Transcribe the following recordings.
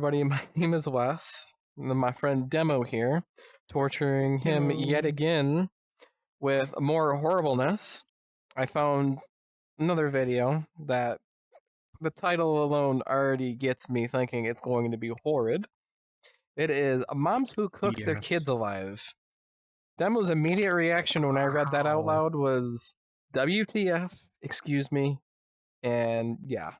everybody. My name is Wes. And my friend Demo here, torturing him yet again with more horribleness. I found another video that the title alone already gets me thinking it's going to be horrid. It is Moms Who Cooked Their Kids Alive. Demo's immediate reaction when I read that out loud was, WTF, excuse me, and yeah.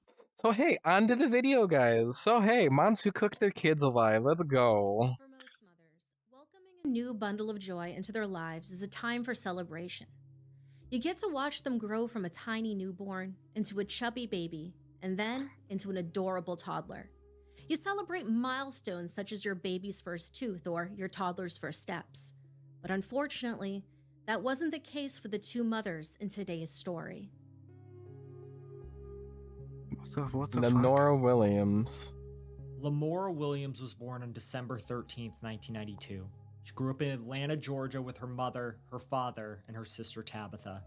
So hey, on to the video, guys. So hey, moms who cooked their kids alive, let's go. For most mothers, welcoming a new bundle of joy into their lives is a time for celebration. You get to watch them grow from a tiny newborn into a chubby baby, and then into an adorable toddler. You celebrate milestones such as your baby's first tooth or your toddler's first steps. But unfortunately, that wasn't the case for the two mothers in today's story. What the Lenora Williams. Lamora Williams was born on December 13th, 1992. She grew up in Atlanta, Georgia with her mother, her father, and her sister Tabitha.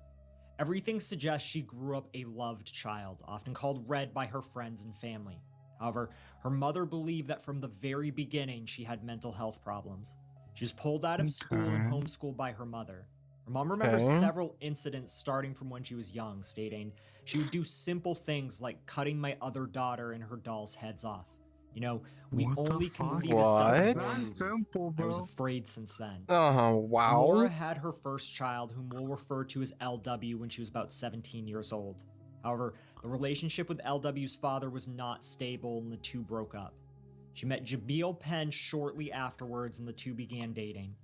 Everything suggests she grew up a loved child, often called Red by her friends and family. However, her mother believed that from the very beginning she had mental health problems. She was pulled out of school and homeschooled by her mother. Her mom remembers several incidents starting from when she was young, stating she would do simple things like cutting my other daughter and her doll's heads off. You know, we only can see this stuff in simple, bro. I was afraid since then. Wow. Laura had her first child, whom we'll refer to as LW, when she was about 17 years old. However, the relationship with LW's father was not stable and the two broke up. She met Jamil Penn shortly afterwards and the two began dating.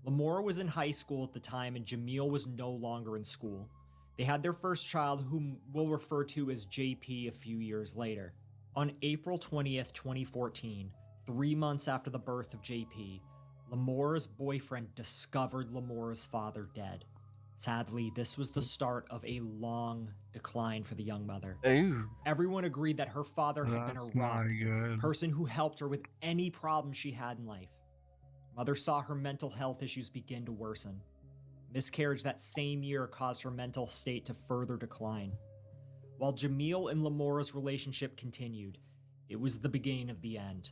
Lamora was in high school at the time and Jamil was no longer in school. They had their first child, whom we'll refer to as JP, a few years later. On April 20th, 2014, 3 months after the birth of JP, Lamora's boyfriend discovered Lamora's father dead. Sadly, this was the start of a long decline for the young mother. Ew. Everyone agreed that her father had been a rock, person who helped her with any problem she had in life. Mother saw her mental health issues begin to worsen. Miscarriage that same year caused her mental state to further decline. While Jamil and Lamora's relationship continued, it was the beginning of the end.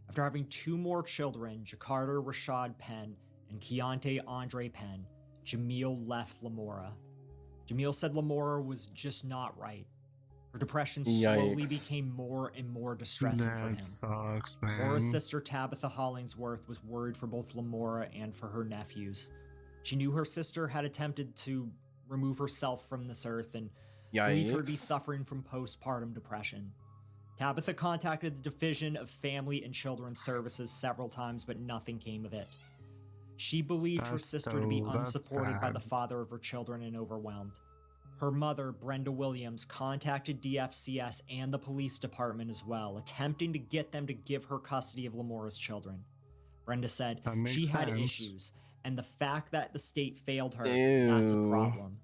After having 2 more children, Jakarta Rashad Penn and Keontae Andre Penn, Jamil left Lamora. Jamil said Lamora was just not right. Her depression slowly became more and more distressing for him. Sucks, man. Lamora's sister Tabitha Hollingsworth was worried for both Lamora and for her nephews. She knew her sister had attempted to remove herself from this earth and believed her to be suffering from postpartum depression. Tabitha contacted the Division of Family and Children's Services several times, but nothing came of it. She believed her sister to be unsupported by the father of her children and overwhelmed. Her mother, Brenda Williams, contacted DFCS and the police department as well, attempting to get them to give her custody of Lamora's children. Brenda said she had issues, and the fact that the state failed her, that's a problem.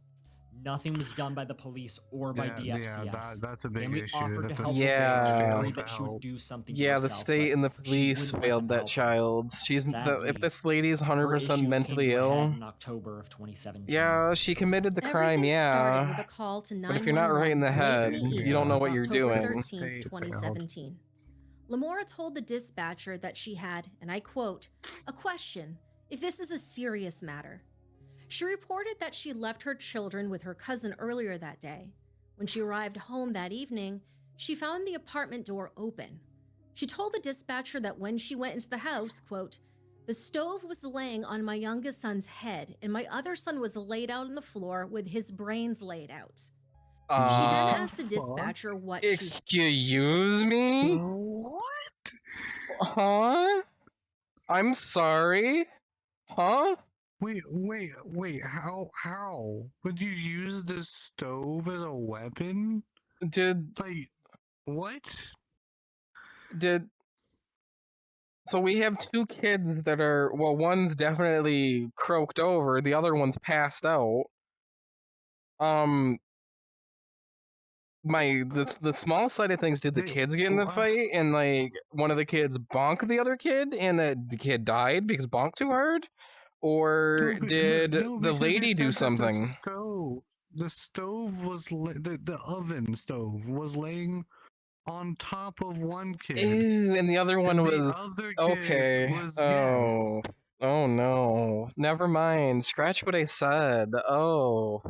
Nothing was done by the police or by DFCS. Yeah, that's a big issue. Offered to help that she would do something the state and the police failed that child. If this lady is 100% mentally ill. In October of 2017. Yeah, she committed the crime, started with a call to but if you're not right in the head, you don't know what you're doing. 13th, 2017. Lamora told the dispatcher that she had, and I quote, a question, if this is a serious matter. She reported that she left her children with her cousin earlier that day. When she arrived home that evening, she found the apartment door open. She told the dispatcher that when she went into the house, quote, the stove was laying on my youngest son's head and my other son was laid out on the floor with his brains laid out. She then asked the dispatcher what Excuse me? What? Huh? I'm sorry? Huh? Wait, how? Would you use the stove as a weapon? What? So we have 2 kids that are, well, one's definitely croaked over, the other one's passed out. The small side of things, did the kids get in the fight and like one of the kids bonked the other kid and the kid died because bonked too hard? Or did the lady do something? The stove was the oven stove was laying on top of one kid. Ew, and the other one and was the other kid okay. was, Oh, yes. oh no. Never mind. Scratch what I said. Oh.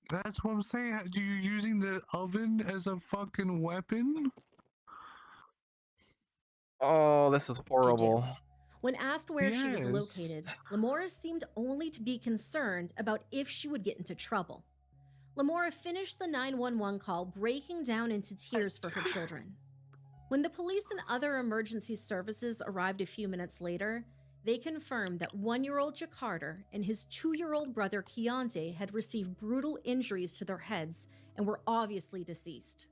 That's what I'm saying. You're using the oven as a fucking weapon? Oh, this is horrible. When asked where she was Yes. located, Lamora seemed only to be concerned about if she would get into trouble. Lamora finished the 911 call breaking down into tears for her children. When the police and other emergency services arrived a few minutes later, they confirmed that 1-year-old Jakarta and his 2-year-old brother Keontae had received brutal injuries to their heads and were obviously deceased.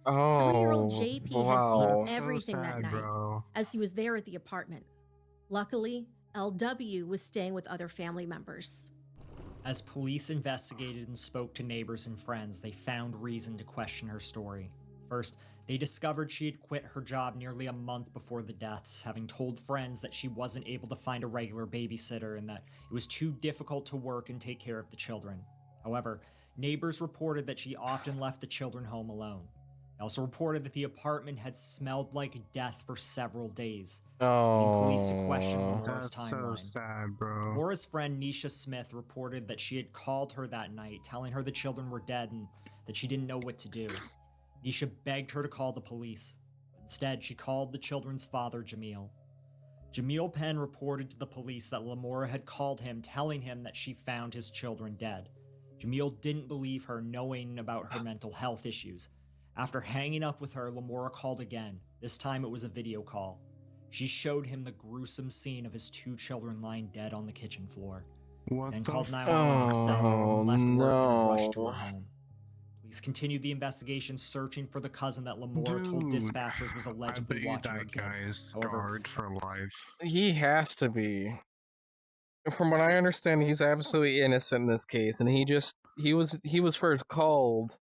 Oh, 3-year-old JP wow. had That's seen everything so that sad, night bro. as he was there at the apartment. Luckily, LW was staying with other family members. As police investigated and spoke to neighbors and friends, they found reason to question her story. First, they discovered she had quit her job nearly a month before the deaths, having told friends that she wasn't able to find a regular babysitter and that it was too difficult to work and take care of the children. However, neighbors reported that she often left the children home alone. They also reported that the apartment had smelled like death for several days, leading police to question Lamora's That's timeline. so sad, bro. Lamora's friend Nisha Smith reported that she had called her that night, telling her the children were dead and that she didn't know what to do. Nisha begged her to call the police. Instead, she called the children's father, Jamil. Jamil Penn reported to the police that Lamora had called him, telling him that she found his children dead. Jamil didn't believe her, knowing about her mental health issues. After hanging up with her, Lamora called again. This time it was a video call. She showed him the gruesome scene of his 2 children lying dead on the kitchen floor. What Then the called fuck? 911 herself, Oh, left work and rushed to no. her home. Police continued the investigation, searching for the cousin that Lamora told Dude, dispatchers was I allegedly bet you watching her that guy kids. is However, scarred for life. He has to be. From what I understand, he's absolutely innocent in this case, and he was first called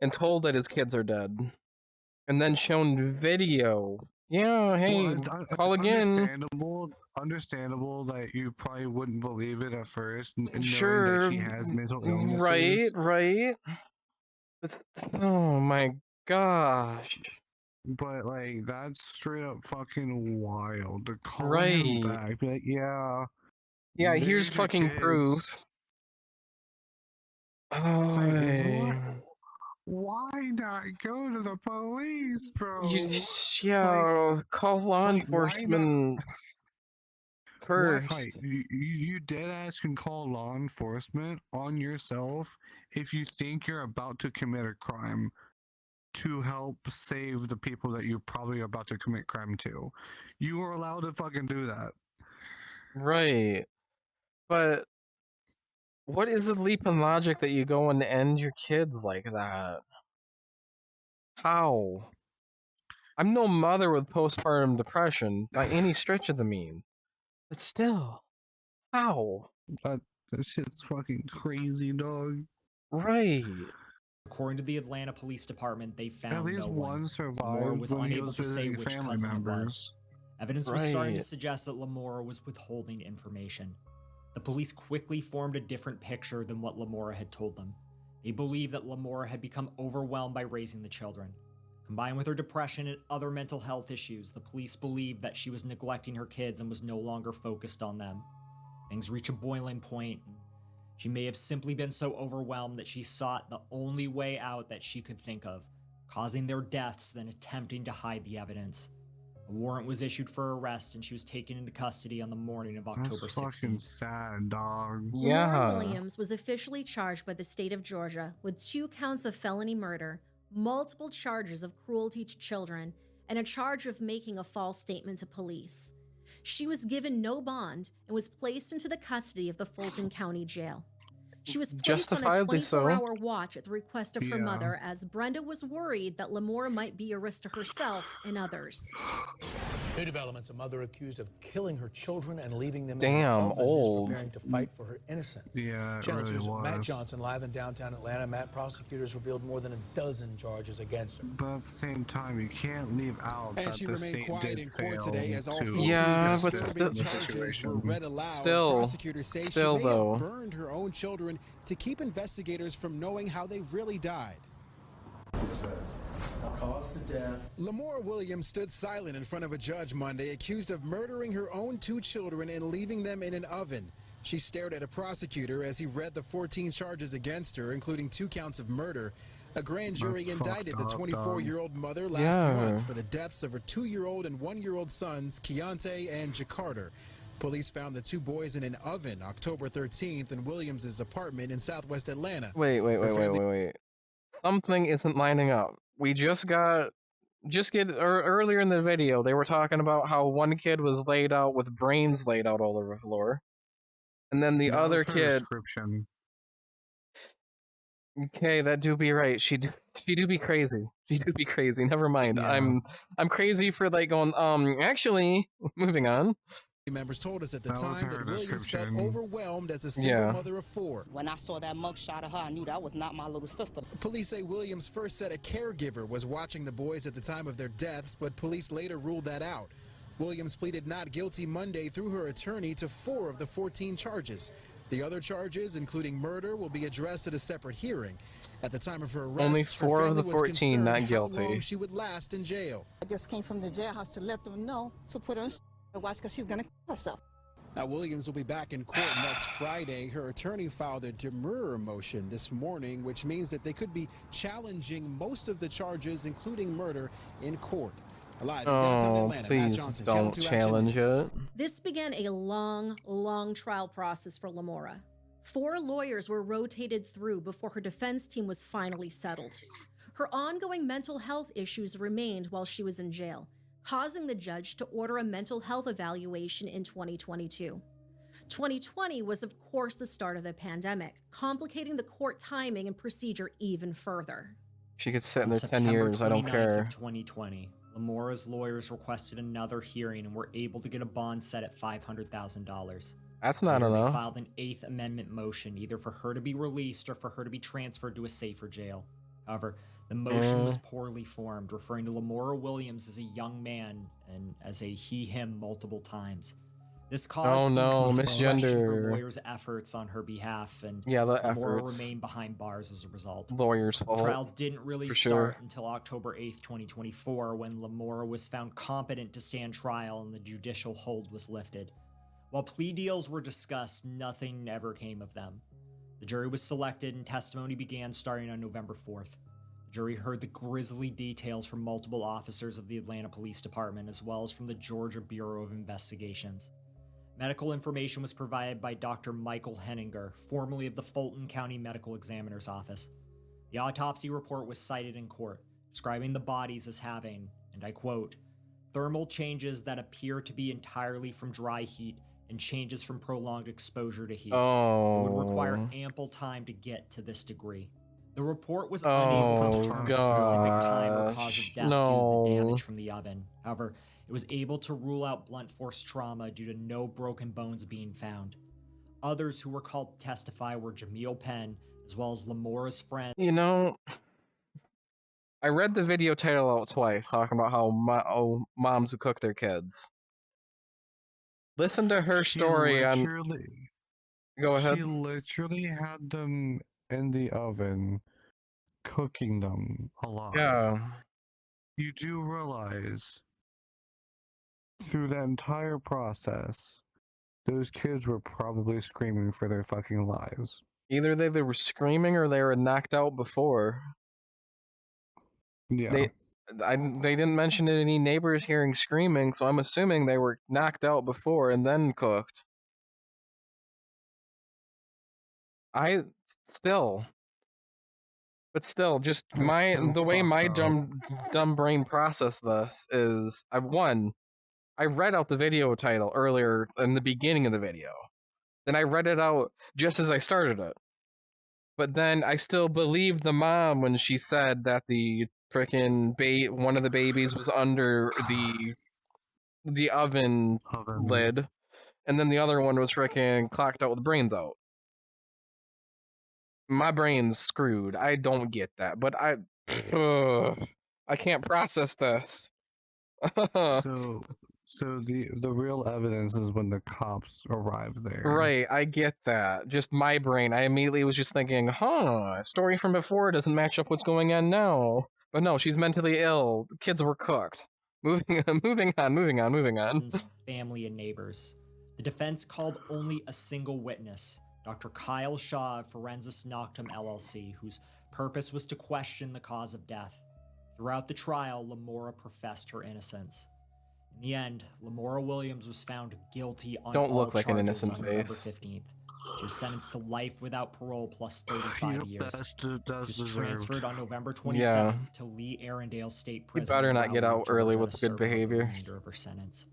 and told that his kids are dead, and then shown video. Yeah, hey, Well, call it's again. understandable that you probably wouldn't believe it at first, knowing Sure, that she has mental illnesses. right. But, oh my gosh. But like, that's straight up fucking wild. To call Right. him back, be like, yeah, Yeah, here's there's your fucking kids. proof. It's Oh, like, why not go to the police, bro? yeah, call law enforcement first. Why, you dead ass can call law enforcement on yourself if you think you're about to commit a crime to help save the people that you're probably about to commit crime to. You are allowed to fucking do that. Right. But what is a leap in logic that you go and end your kids like that? How? I'm no mother with postpartum depression by any stretch of the mean. But still, how? That shit's fucking crazy, dog. Right. according to the Atlanta Police Department, they found At least no one Lamora survived was when he unable was to say visiting which family cousin it was. members. Evidence was starting to Right. suggest that Lamora was withholding information. The police quickly formed a different picture than what Lamora had told them. They believed that Lamora had become overwhelmed by raising the children. Combined with her depression and other mental health issues, the police believed that she was neglecting her kids and was no longer focused on them. Things reached a boiling point. She may have simply been so overwhelmed that she sought the only way out that she could think of, causing their deaths, then attempting to hide the evidence. A warrant was issued for her arrest, and she was taken into custody on the morning of October That's fucking 16th. sad, dog. Lamora Yeah. Williams was officially charged by the state of Georgia with 2 counts of felony murder, multiple charges of cruelty to children, and a charge of making a false statement to police. She was given no bond and was placed into the custody of the Fulton County Jail. She was placed on a Justifiably so. 24-hour watch at the request of her Yeah. mother, as Brenda was worried that Lamora might be a risk to herself and others. New developments: a mother accused of killing her children and leaving them Damn, in the oven is old. preparing to fight for her innocence. Yeah, it Channel really 2's Matt was. Johnson live in downtown Atlanta. Matt, prosecutors revealed more than a dozen charges against her. But at the same time, you can't leave out And that she the remained state quiet did in court fail today as all to 14 Yeah, but assist still- in the charges were situation. read aloud. Still- Prosecutors say still she may though. have burned her own children to keep investigators from knowing how they really died. Cause of death. Lamora Williams stood silent in front of a judge Monday, accused of murdering her own 2 children and leaving them in an oven. She stared at a prosecutor as he read the 14 charges against her, including 2 counts of murder. A grand jury indicted the 24-year-old mother last month for the deaths of her 2-year-old and 1-year-old sons, Keontae and Jacarter. Police found the 2 boys in an oven October 13th in Williams' apartment in southwest Atlanta. Wait. Something isn't lining up. We earlier in the video, they were talking about how one kid was laid out with brains laid out all over the floor. And then the other kid. Description. Okay, that do be right. She do be crazy. She do be crazy. Never mind. Yeah. I'm crazy for like going. Actually, moving on. Members told us at the time that Williams felt overwhelmed as a single mother of 4. When I saw that mugshot of her, I knew that was not my little sister. Police say Williams first said a caregiver was watching the boys at the time of their deaths, but police later ruled that out. Williams pleaded not guilty Monday through her attorney to 4 of the 14 charges. The other charges, including murder, will be addressed at a separate hearing. At the time of her arrest, only 4 of the 14 not guilty. How long she would last in jail. I just came from the jailhouse to let them know to put her in watch because she's going to kill herself. Now, Williams will be back in court next Friday. Her attorney filed a demurrer motion this morning, which means that they could be challenging most of the charges, including murder, in court. Live in downtown Atlanta, please Johnson, don't challenge it. This began a long trial process for Lamora. 4 lawyers were rotated through before her defense team was finally settled. Her ongoing mental health issues remained while she was in jail, causing the judge to order a mental health evaluation in 2022. 2020 was, of course, the start of the pandemic, complicating the court timing and procedure even further. She could sit in there 10 September years, I don't 29th care. Of 2020, Lamora's lawyers requested another hearing and were able to get a bond set at $500,000. That's not Later, enough. They filed an 8th Amendment motion, either for her to be released or for her to be transferred to a safer jail. However, the motion was poorly formed, referring to Lamora Williams as a young man and as a he/him multiple times. This caused some misgender her lawyers' efforts on her behalf, and Lamora remained behind bars as a result. Lawyers' fault. The trial didn't really start until October 8th, 2024, when Lamora was found competent to stand trial and the judicial hold was lifted. While plea deals were discussed, nothing ever came of them. The jury was selected and testimony began starting on November 4th. The jury heard the grisly details from multiple officers of the Atlanta Police Department, as well as from the Georgia Bureau of Investigations. Medical information was provided by Dr. Michael Henninger, formerly of the Fulton County Medical Examiner's Office. The autopsy report was cited in court, describing the bodies as having, and I quote, thermal changes that appear to be entirely from dry heat and changes from prolonged exposure to heat. It would require ample time to get to this degree. The report was unable to determine a specific time or cause of death due to the damage from the oven. However, it was able to rule out blunt force trauma due to no broken bones being found. Others who were called to testify were Jamil Penn, as well as Lamora's friend. You know, I read the video title out twice, talking about how moms who cook their kids. Listen to her story on... Go ahead. She literally had them in the oven, cooking them alive. Yeah. You do realize, through that entire process, those kids were probably screaming for their fucking lives. Either they were screaming or they were knocked out before. Yeah. They didn't mention any neighbors hearing screaming, so I'm assuming they were knocked out before and then cooked. But still, just the way my dumb brain processed this is, I read out the video title earlier in the beginning of the video. Then I read it out just as I started it. But then I still believed the mom when she said that the frickin' one of the babies was under the oven lid, and then the other one was frickin' clocked out with brains out. My brain's screwed. I don't get that, but I can't process this. So the real evidence is when the cops arrived there. Right, I get that. Just my brain, I immediately was just thinking, story from before doesn't match up what's going on now. Oh no, she's mentally ill. The kids were cooked. Moving on. Family and neighbors. The defense called only a single witness, Dr. Kyle Shaw of Forensis Noctum LLC, whose purpose was to question the cause of death. Throughout the trial, Lamora professed her innocence. In the end, Lamora Williams was found guilty on Don't all look like an charges innocent on November face. 15th. She was sentenced to life without parole plus 35 years. That's She was transferred on November 27th Yeah. to Lee Arundel State You Prison. better in not get Broward, out early Georgia, with to good serve out the behavior. remainder of her sentence.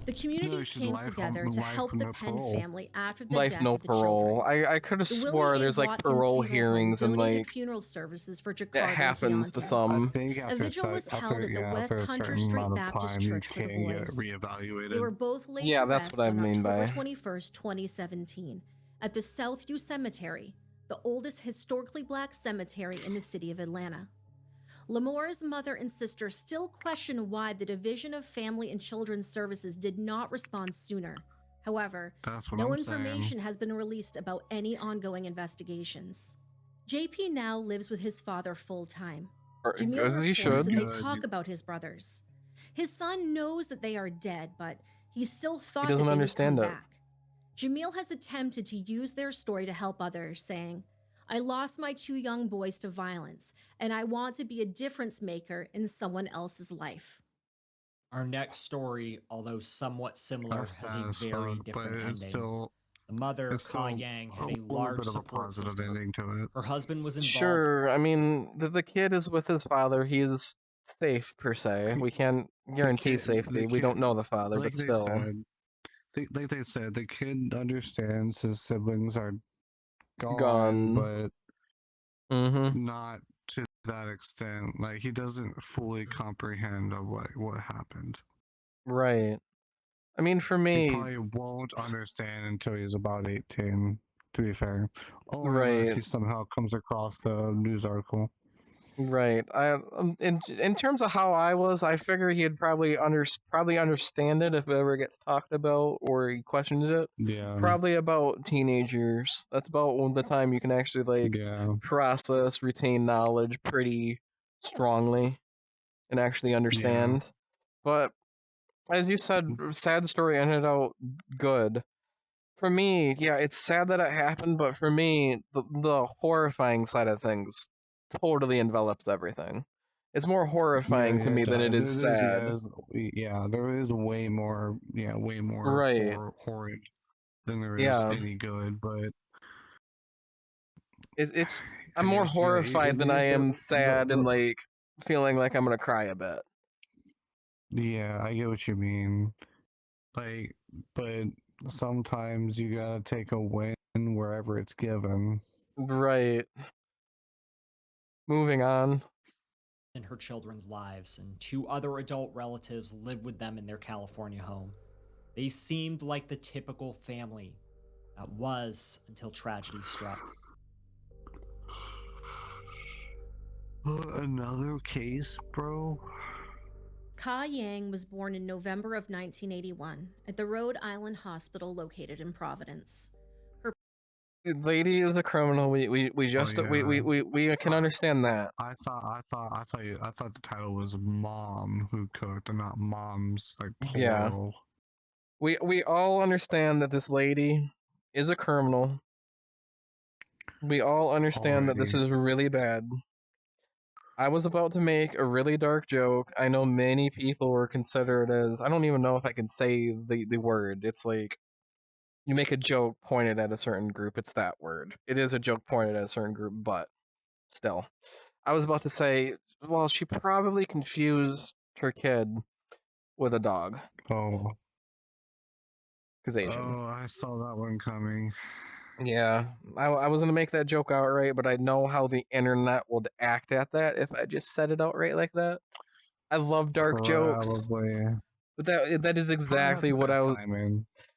The community came together to help the Penn family after the death No of the parole. children. I could have The swore Willie A. there's like Watkins parole Funeral Home hearings and donated like funeral services for it Jacardo happens to Keontae. some. A vigil was held at the West Hunter Street Baptist Church for the boys. They were both laid to that's rest what I on mean October by 21st, 2017, at the Southview Cemetery, the oldest historically black cemetery in the city of Atlanta. Lamora's mother and sister still question why the Division of Family and Children's Services did not respond sooner. However, no information has been released about any ongoing investigations. JP now lives with his father full-time. Jamil reports that they talk about his brothers. His son knows that they are dead, but he still thought that they would come back. Jamil has attempted to use their story to help others, saying, "I lost my 2 young boys to violence, and I want to be a difference maker in someone else's life." Our next story, although somewhat similar, has a very different ending. The mother, Ka Yang, had a large support system. Her husband was involved. Sure, I mean, the kid is with his father. He is safe, per se. We can't guarantee safety. We don't know the father, but still. Like they said, the kid understands his siblings are gone. But not to that extent. Like, he doesn't fully comprehend of what happened. Right. I mean, for me, he probably won't understand until he's about 18, to be fair. Or unless he somehow comes across the news article. Right. In terms of how I was, I figure he'd probably understand it if it ever gets talked about or he questions it. Yeah. Probably about teenage years. That's about the time you can actually process, retain knowledge pretty strongly, and actually understand. But as you said, sad story ended out good. For me, yeah, it's sad that it happened, but for me, the horrifying side of things totally envelops everything. It's more horrifying to me than it is sad. There is way more horrid than there is any good, but it's I'm more horrified than I am sad and like feeling like I'm gonna cry a bit. Yeah, I get what you mean. Like, but sometimes you gotta take a win wherever it's given. Right. Moving on. In her children's lives, and 2 other adult relatives lived with them in their California home. They seemed like the typical family that was until tragedy struck. Another case, bro? Ka Yang was born in November of 1981 at the Rhode Island Hospital located in Providence. Her lady is a criminal. We can understand that. I thought the title was Mom Who Cooked and not Moms, like plural. Yeah. We all understand that this lady is a criminal. We all understand that this is really bad. I was about to make a really dark joke. I know many people were considered as, I don't even know if I can say the word. It's like, you make a joke pointed at a certain group, it's that word. It is a joke pointed at a certain group, but still. I was about to say, well, she probably confused her kid with a dog. Oh. Because Asian. Oh, I saw that one coming. Yeah, I was going to make that joke outright, but I know how the internet would act at that if I just said it outright like that. I love dark jokes. But that is exactly what I was...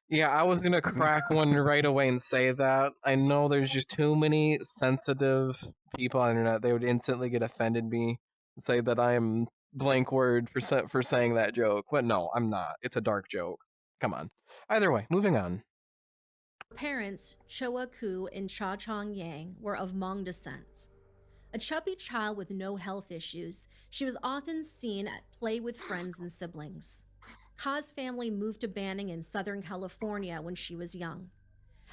Yeah, I was going to crack one right away and say that. I know there's just too many sensitive people on the internet. They would instantly get offended me and say that I am blank word for saying that joke. But no, I'm not. It's a dark joke. Come on. Either way, moving on. Her parents, Choa Koo and Cha Chong Yang, were of Hmong descent. A chubby child with no health issues, she was often seen at play with friends and siblings. Ka's family moved to Banning in Southern California when she was young.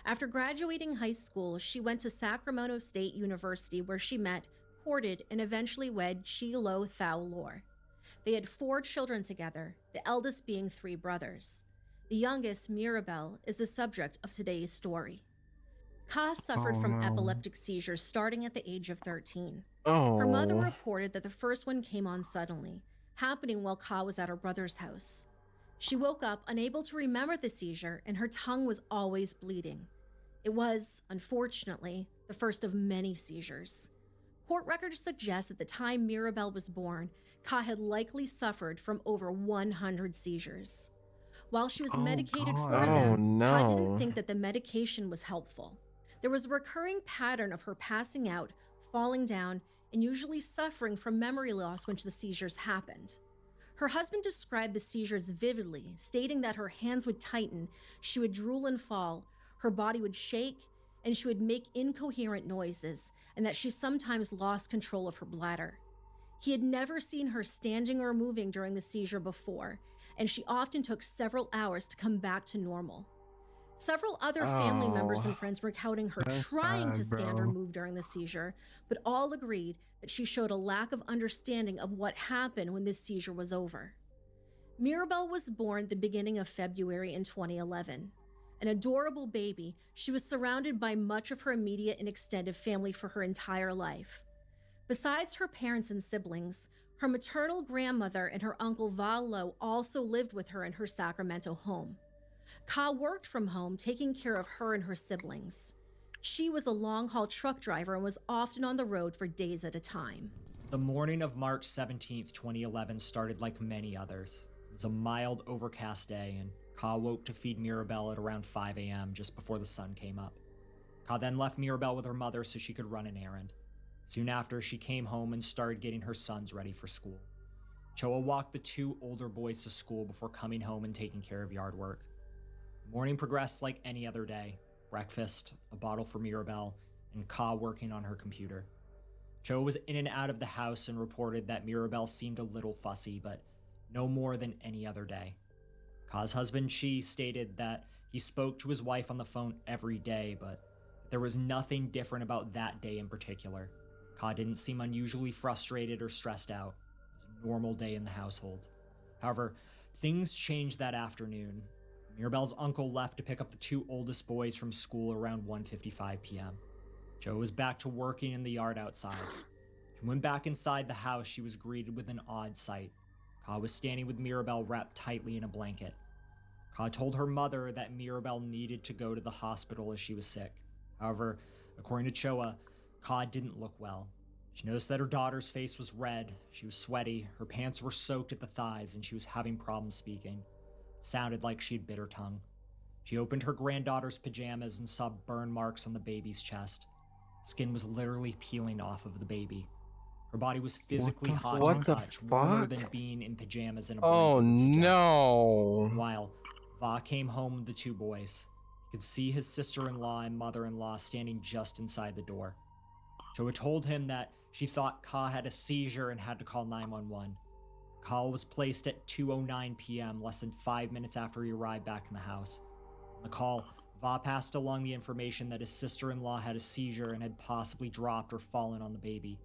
After graduating high school, she went to Sacramento State University where she met, courted, and eventually wed Chi Lo Thao Lor. They had 4 children together, the eldest being 3 brothers. The youngest, Mirabelle, is the subject of today's story. Ka suffered from epileptic seizures starting at the age of 13. Her mother reported that the first one came on suddenly, happening while Ka was at her brother's house. She woke up unable to remember the seizure, and her tongue was always bleeding. It was, unfortunately, the first of many seizures. Court records suggest at the time Mirabelle was born, Ka had likely suffered from over 100 seizures. While she was medicated for them, Ka didn't think that the medication was helpful. There was a recurring pattern of her passing out, falling down, and usually suffering from memory loss when the seizures happened. Her husband described the seizures vividly, stating that her hands would tighten, she would drool and fall, her body would shake, and she would make incoherent noises, and that she sometimes lost control of her bladder. He had never seen her standing or moving during the seizure before, and she often took several hours to come back to normal. Several other family members and friends were recounting her trying to stand or move during the seizure, but all agreed that she showed a lack of understanding of what happened when this seizure was over. Mirabelle was born the beginning of February in 2011. An adorable baby, she was surrounded by much of her immediate and extended family for her entire life. Besides her parents and siblings, her maternal grandmother and her uncle Valo also lived with her in her Sacramento home. Ka worked from home, taking care of her and her siblings. She was a long-haul truck driver and was often on the road for days at a time. The morning of March 17th, 2011 started like many others. It was a mild, overcast day, and Ka woke to feed Mirabelle at around 5 a.m. just before the sun came up. Ka then left Mirabelle with her mother so she could run an errand. Soon after, she came home and started getting her sons ready for school. Choa walked the 2 older boys to school before coming home and taking care of yard work. The morning progressed like any other day. Breakfast, a bottle for Mirabelle, and Ka working on her computer. Choa was in and out of the house and reported that Mirabelle seemed a little fussy, but no more than any other day. Ka's husband Chi stated that he spoke to his wife on the phone every day, but there was nothing different about that day in particular. Ka didn't seem unusually frustrated or stressed out. It was a normal day in the household. However, things changed that afternoon. Mirabelle's uncle left to pick up the 2 oldest boys from school around 1:55 p.m. Joe was back to working in the yard outside. She went back inside the house. She was greeted with an odd sight. Ka was standing with Mirabelle wrapped tightly in a blanket. Ka told her mother that Mirabelle needed to go to the hospital as she was sick. However, according to Choa, Ka didn't look well. She noticed that her daughter's face was red, she was sweaty, her pants were soaked at the thighs, and she was having problems speaking. It sounded like she'd bit her tongue. She opened her granddaughter's pajamas and saw burn marks on the baby's chest. Skin was literally peeling off of the baby. Her body was physically hot to touch, warmer than being in pajamas and a blanket would suggest. No. Meanwhile, Va came home with the 2 boys. He could see his sister-in-law and mother-in-law standing just inside the door. Choa told him that she thought Ka had a seizure and had to call 911. The call was placed at 2:09 p.m., less than 5 minutes after he arrived back in the house. On the call, Va passed along the information that his sister-in-law had a seizure and had possibly dropped or fallen on the baby.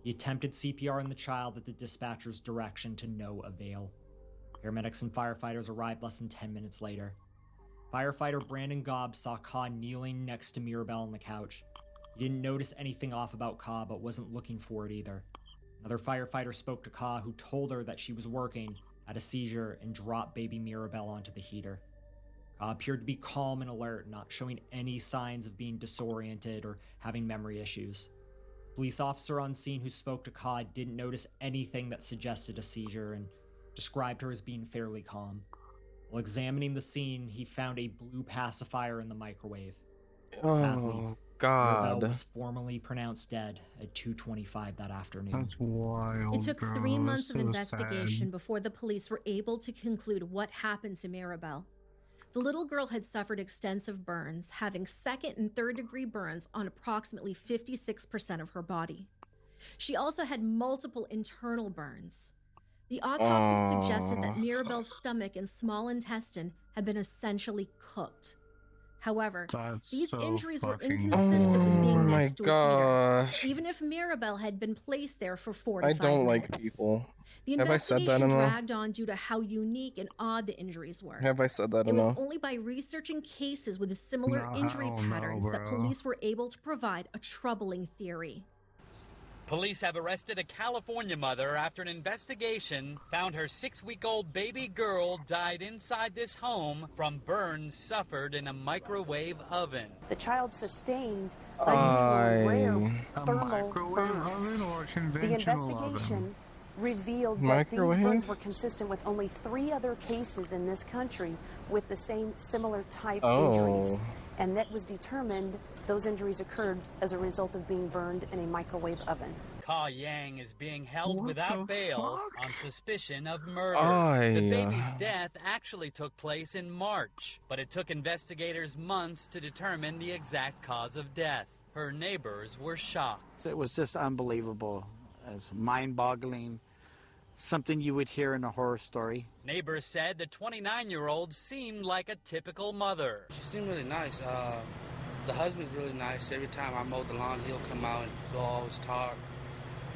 He attempted CPR on the child at the dispatcher's direction to no avail. Paramedics and firefighters arrived less than 10 minutes later. Firefighter Brandon Gobb saw Ka kneeling next to Mirabelle on the couch. He didn't notice anything off about Ka, but wasn't looking for it either. Another firefighter spoke to Ka, who told her that she was working, had a seizure, and dropped baby Mirabelle onto the heater. Ka appeared to be calm and alert, not showing any signs of being disoriented or having memory issues. The police officer on scene who spoke to Ka didn't notice anything that suggested a seizure and described her as being fairly calm. While examining the scene, he found a blue pacifier in the microwave. Sadly, Mirabelle was formally pronounced dead at 2:25 that afternoon. That's wild. It took 3 months of investigation before the police were able to conclude what happened to Mirabelle. The little girl had suffered extensive burns, having 2nd and 3rd degree burns on approximately 56% of her body. She also had multiple internal burns. The autopsy suggested that Mirabel's stomach and small intestine had been essentially cooked. However, these injuries were inconsistent with being next to a heater, even if Mirabel had been placed there for 45 minutes. I don't like people. The investigation dragged on due to how unique and odd the injuries were. Have I said that enough? It enough? was only by researching cases with similar injury patterns that police were able to provide a troubling theory. Police have arrested a California mother after an investigation found her 6-week-old baby girl died inside this home from burns suffered in a microwave oven. The child sustained unusual rare thermal burns. Oven or a conventional the investigation oven? Revealed that these burns were consistent with only 3 other cases in this country with the same similar type injuries. And that was determined those injuries occurred as a result of being burned in a microwave oven. Ka Yang is being held without bail on suspicion of murder. The baby's death actually took place in March, but it took investigators months to determine the exact cause of death. Her neighbors were shocked. It was just unbelievable. It's mind-boggling. Something you would hear in a horror story. Neighbors said the 29-year-old seemed like a typical mother. She seemed really nice. The husband's really nice. Every time I mow the lawn, he'll come out and we'll always talk.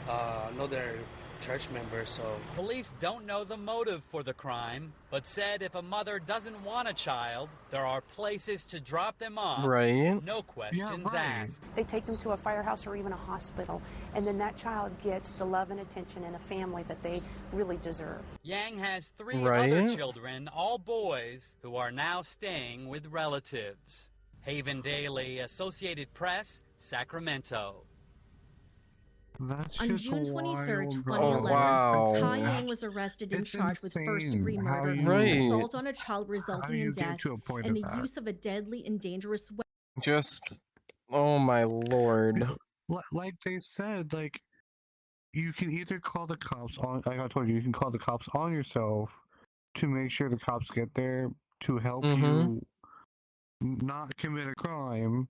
I know they're church members, so... Police don't know the motive for the crime, but said if a mother doesn't want a child, there are places to drop them off. Right. No questions asked. They take them to a firehouse or even a hospital, and then that child gets the love and attention and a family that they really deserve. Yang has 3 other children, all boys, who are now staying with relatives. Haven Daily, Associated Press, Sacramento. That's on just June 23rd, 2011, Ka Yang was arrested and charged with first-degree murder, assault on a child resulting in death, and the use of a deadly and dangerous weapon. Just, oh my lord. Like they said, like, you can either call the cops on, like I told you, you can call the cops on yourself to make sure the cops get there to help you not commit a crime,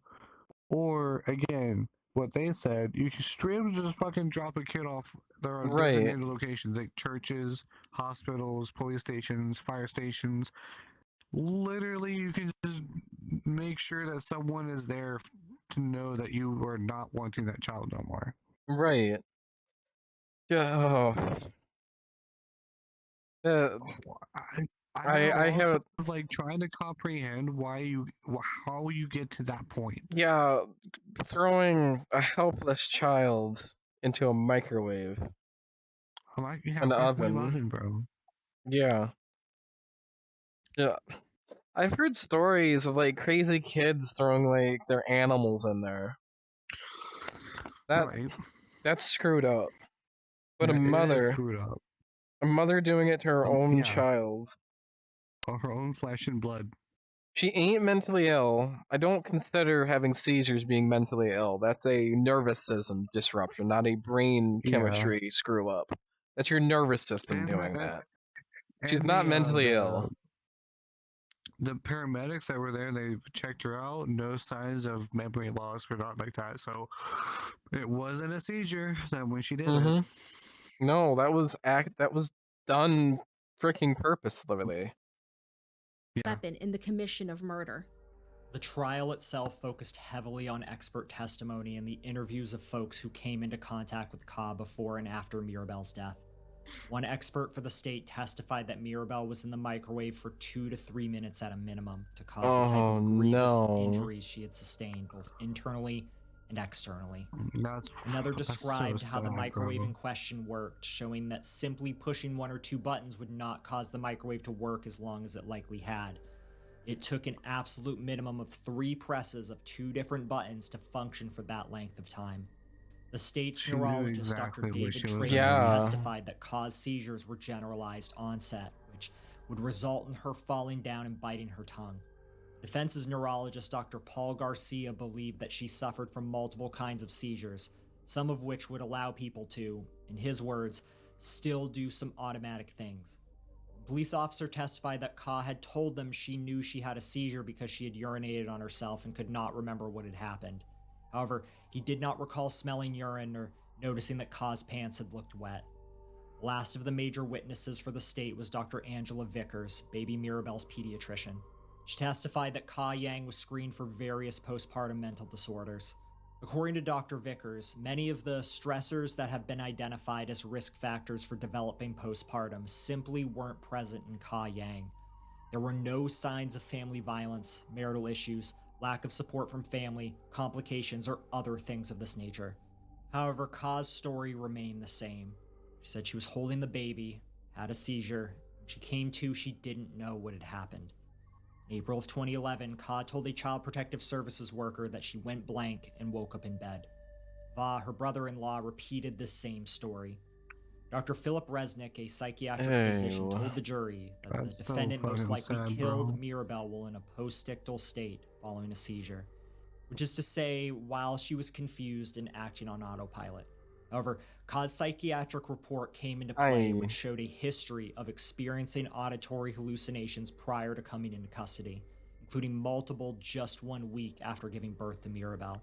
or, again, what they said, you can straight up just fucking drop a kid off. There are designated locations like churches, hospitals, police stations, fire stations. Literally, you can just make sure that someone is there to know that you are not wanting that child no more. Right. Yeah. I have like trying to comprehend how you get to that point. Yeah, throwing a helpless child into a microwave, an oven, bro. Yeah. I've heard stories of like crazy kids throwing like their animals in there. That's screwed up. But Yeah, a mother, screwed up. a mother doing it to her own child. Or her own flesh and blood. She ain't mentally ill. I don't consider having seizures being mentally ill. That's a nervous system disruption, not a brain chemistry screw up. That's your nervous system doing that. She's not mentally ill. The paramedics that were there, they've checked her out. No signs of memory loss or not like that. So it wasn't a seizure that when she did it. No, that was done freaking purposely. Weapon in the commission of murder. The trial itself focused heavily on expert testimony and the interviews of folks who came into contact with Ka before and after Mirabel's death. One expert for the state testified that Mirabel was in the microwave for 2 to 3 minutes at a minimum to cause the type of grievous injuries she had sustained, both internally and externally. Another described how the microwave in question worked, showing that simply pushing 1 or 2 buttons would not cause the microwave to work as long as it likely had. It took an absolute minimum of 3 presses of 2 different buttons to function for that length of time. The state's neurologist, Dr. David Traynor, testified that Ka's seizures were generalized onset, which would result in her falling down and biting her tongue. Defense's neurologist, Dr. Paul Garcia, believed that she suffered from multiple kinds of seizures, some of which would allow people to, in his words, still do some automatic things. A police officer testified that Ka had told them she knew she had a seizure because she had urinated on herself and could not remember what had happened. However, he did not recall smelling urine or noticing that Ka's pants had looked wet. The last of the major witnesses for the state was Dr. Angela Vickers, baby Mirabelle's pediatrician. She testified that Ka Yang was screened for various postpartum mental disorders. According to Dr. Vickers, many of the stressors that have been identified as risk factors for developing postpartum simply weren't present in Ka Yang. There were no signs of family violence, marital issues, lack of support from family, complications, or other things of this nature. However, Ka's story remained the same. She said she was holding the baby, had a seizure, and she came to, she didn't know what had happened. In April of 2011, Ka told a child protective services worker that she went blank and woke up in bed. Va, her brother-in-law, repeated the same story. Dr. Philip Resnick, a psychiatric physician, told the jury that the defendant most likely killed Mirabelle while in a postictal state following a seizure, which is to say, while she was confused and acting on autopilot. However, Ka's psychiatric report came into play, which showed a history of experiencing auditory hallucinations prior to coming into custody, including multiple just 1 week after giving birth to Mirabelle.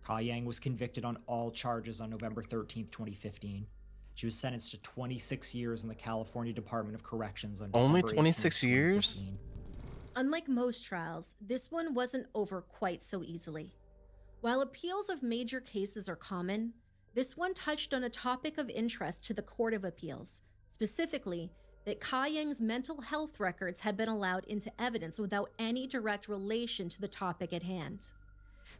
Ka Yang was convicted on all charges on November 13, 2015. She was sentenced to 26 years in the California Department of Corrections on Only December 26 years? Unlike most trials, this one wasn't over quite so easily. While appeals of major cases are common, this one touched on a topic of interest to the Court of Appeals, specifically that Ka Yang's mental health records had been allowed into evidence without any direct relation to the topic at hand.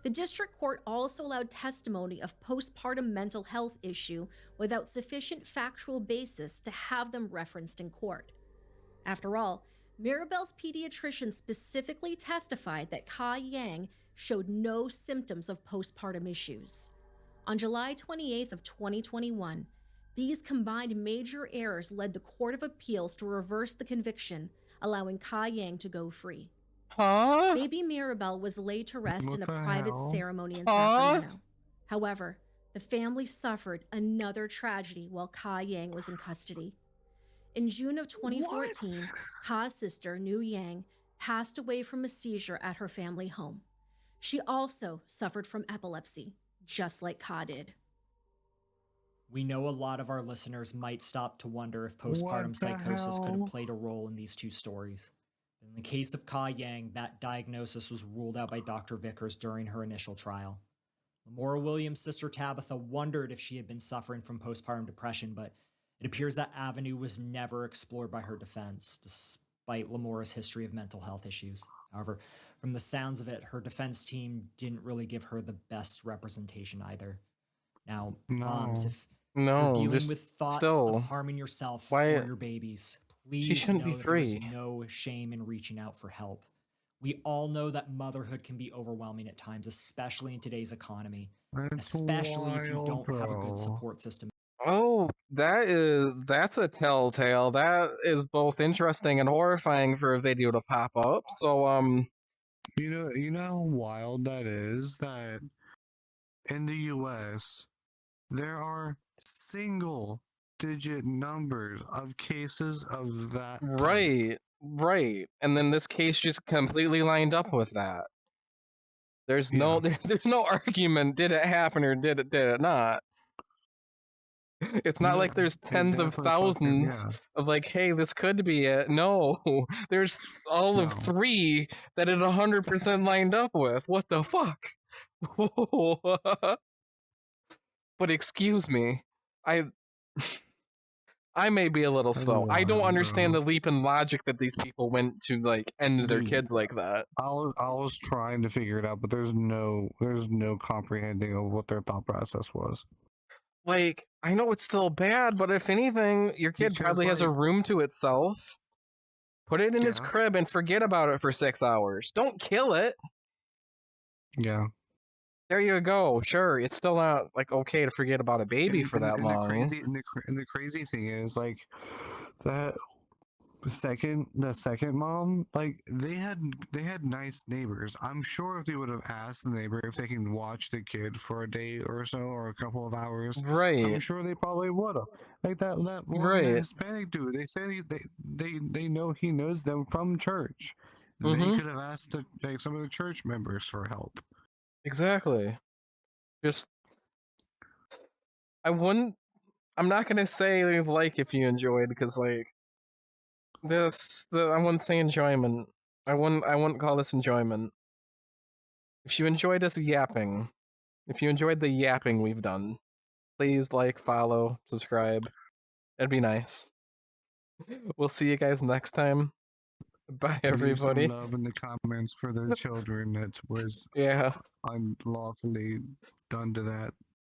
The district court also allowed testimony of postpartum mental health issue without sufficient factual basis to have them referenced in court. After all, Mirabelle's pediatrician specifically testified that Ka Yang showed no symptoms of postpartum issues. On July 28th of 2021, these combined major errors led the Court of Appeals to reverse the conviction, allowing Ka Yang to go free. Huh? Baby Mirabelle was laid to rest in a private ceremony in Sacramento. However, the family suffered another tragedy while Ka Yang was in custody. In June of 2014, Ka's sister, Nu Yang, passed away from a seizure at her family home. She also suffered from epilepsy, just like Ka did. We know a lot of our listeners might stop to wonder if postpartum psychosis could have played a role in these two stories. In the case of Ka Yang, that diagnosis was ruled out by Dr. Vickers during her initial trial. Lamora Williams' sister Tabitha wondered if she had been suffering from postpartum depression, but it appears that avenue was never explored by her defense, despite Lamora's history of mental health issues. However, from the sounds of it, her defense team didn't really give her the best representation either. Now, moms, if you're dealing with thoughts of harming yourself or your babies, please know that there's no shame in reaching out for help. We all know that motherhood can be overwhelming at times, especially in today's economy, especially if you don't have a good support system. Oh, that's a telltale. That is both interesting and horrifying for a video to pop up. So you know how wild that is, that in the US there are single digit numbers of cases of that type. Right. And then this case just completely lined up with that. There's no argument, did it happen or did it not? It's not like there's tens of thousands of like, hey, this could be it. No, there's all of 3 that it 100% lined up with. What the fuck? But excuse me, I may be a little slow. I don't understand the leap in logic that these people went to like end their kids like that. I was trying to figure it out, but there's no comprehending of what their thought process was. Like, I know it's still bad, but if anything, your kid probably has a room to itself. Put it in his crib and forget about it for 6 hours. Don't kill it. Yeah. There you go. Sure, it's still not like okay to forget about a baby for that long. The crazy thing is, like, that the second mom, like, they had nice neighbors. I'm sure if they would have asked the neighbor if they can watch the kid for a day or so or a couple of hours, I'm sure they probably would have. Like that Hispanic dude, they said they know he knows them from church. They could have asked some of the church members for help. Exactly. Just I'm not gonna say like if you enjoyed, because like I wouldn't say enjoyment. I wouldn't call this enjoyment. If you enjoyed us yapping, if you enjoyed the yapping we've done, please like, follow, subscribe. It'd be nice. We'll see you guys next time. Bye, everybody. Leave some love in the comments for the children that was yeah unlawfully done to that.